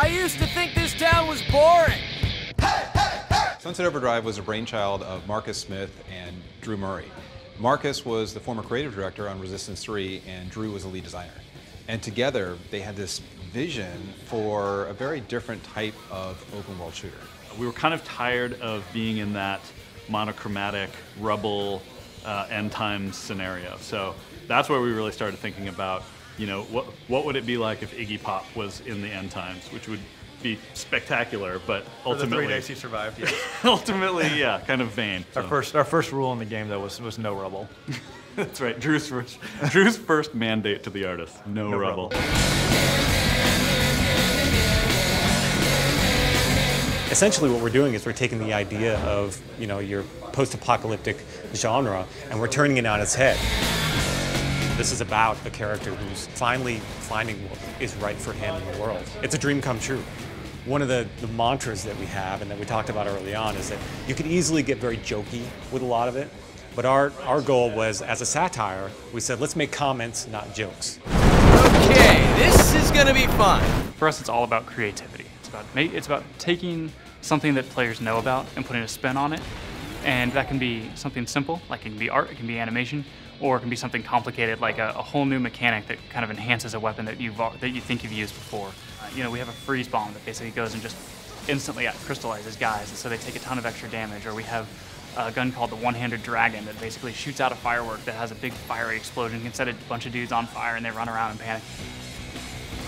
I used to think this town was boring. Sunset Overdrive was a brainchild of Marcus Smith and Drew Murray. Marcus was the former creative director on Resistance 3, and Drew was the lead designer. And together, they had this vision for a very different type of open world shooter. We were kind of tired of being in that monochromatic rubble end times scenario. So that's where we really started thinking about, you know, what would it be like if Iggy Pop was in the end times, which would be spectacular, but ultimately, for the 3 days he survived, yeah. Ultimately, yeah, kind of vain. So. Our first rule in the game though was no rubble. That's right. Drew's first mandate to the artist: no rubble. Essentially, what we're doing is we're taking the idea of, you know, your post-apocalyptic genre, and we're turning it on its head. This is about a character who's finally finding what is right for him in the world. It's a dream come true. One of the mantras that we have and that we talked about early on is that you could easily get very jokey with a lot of it, but our goal was, as a satire, we said, let's make comments, not jokes. Okay, this is gonna be fun. For us, it's all about creativity. It's about taking something that players know about and putting a spin on it, and that can be something simple, like it can be art, it can be animation, or it can be something complicated, like a whole new mechanic that kind of enhances a weapon that you think you've used before. You know, we have a freeze bomb that basically goes and just instantly crystallizes guys, and so they take a ton of extra damage. Or we have a gun called the One-Handed Dragon that basically shoots out a firework that has a big fiery explosion, can set a bunch of dudes on fire, and they run around and panic.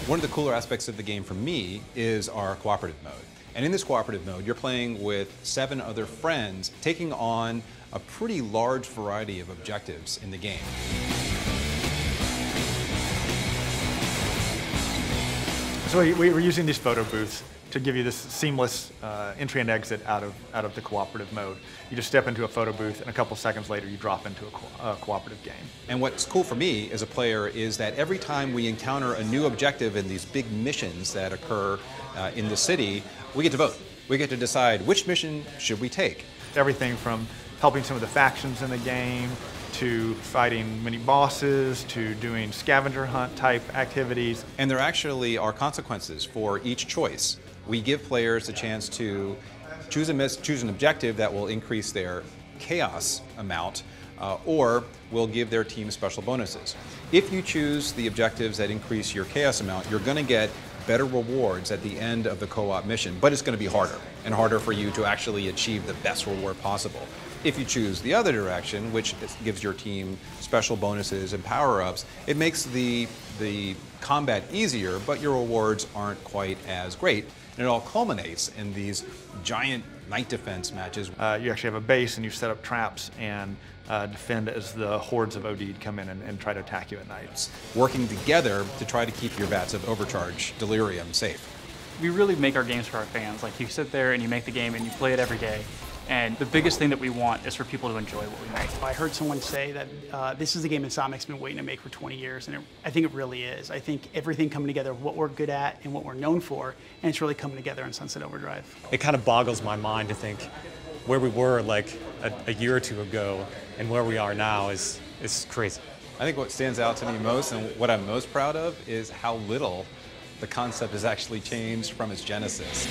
One of the cooler aspects of the game for me is our cooperative mode. And in this cooperative mode, you're playing with 7 other friends, taking on a pretty large variety of objectives in the game. So we're using these photo booths to give you this seamless entry and exit out of the cooperative mode. You just step into a photo booth, and a couple seconds later you drop into a cooperative game. And what's cool for me as a player is that every time we encounter a new objective in these big missions that occur in the city, we get to vote. We get to decide which mission should we take. Everything from helping some of the factions in the game, to fighting mini bosses, to doing scavenger hunt type activities. And there actually are consequences for each choice. We give players a chance to choose an objective that will increase their chaos amount, or will give their team special bonuses. If you choose the objectives that increase your chaos amount, you're going to get better rewards at the end of the co-op mission, but it's going to be harder and harder for you to actually achieve the best reward possible. If you choose the other direction, which gives your team special bonuses and power-ups, it makes the combat easier, but your rewards aren't quite as great. And it all culminates in these giant night defense matches. You actually have a base and you set up traps and defend as the hordes of OD come in and try to attack you at night. Working together to try to keep your vats of Overcharge Delirium safe. We really make our games for our fans. Like, you sit there and you make the game and you play it every day. And the biggest thing that we want is for people to enjoy what we make. I heard someone say that this is the game Insomniac's been waiting to make for 20 years, and I think it really is. I think everything coming together of what we're good at and what we're known for, and it's really coming together in Sunset Overdrive. It kind of boggles my mind to think where we were like a year or two ago and where we are now is crazy. I think what stands out to me most and what I'm most proud of is how little the concept has actually changed from its genesis.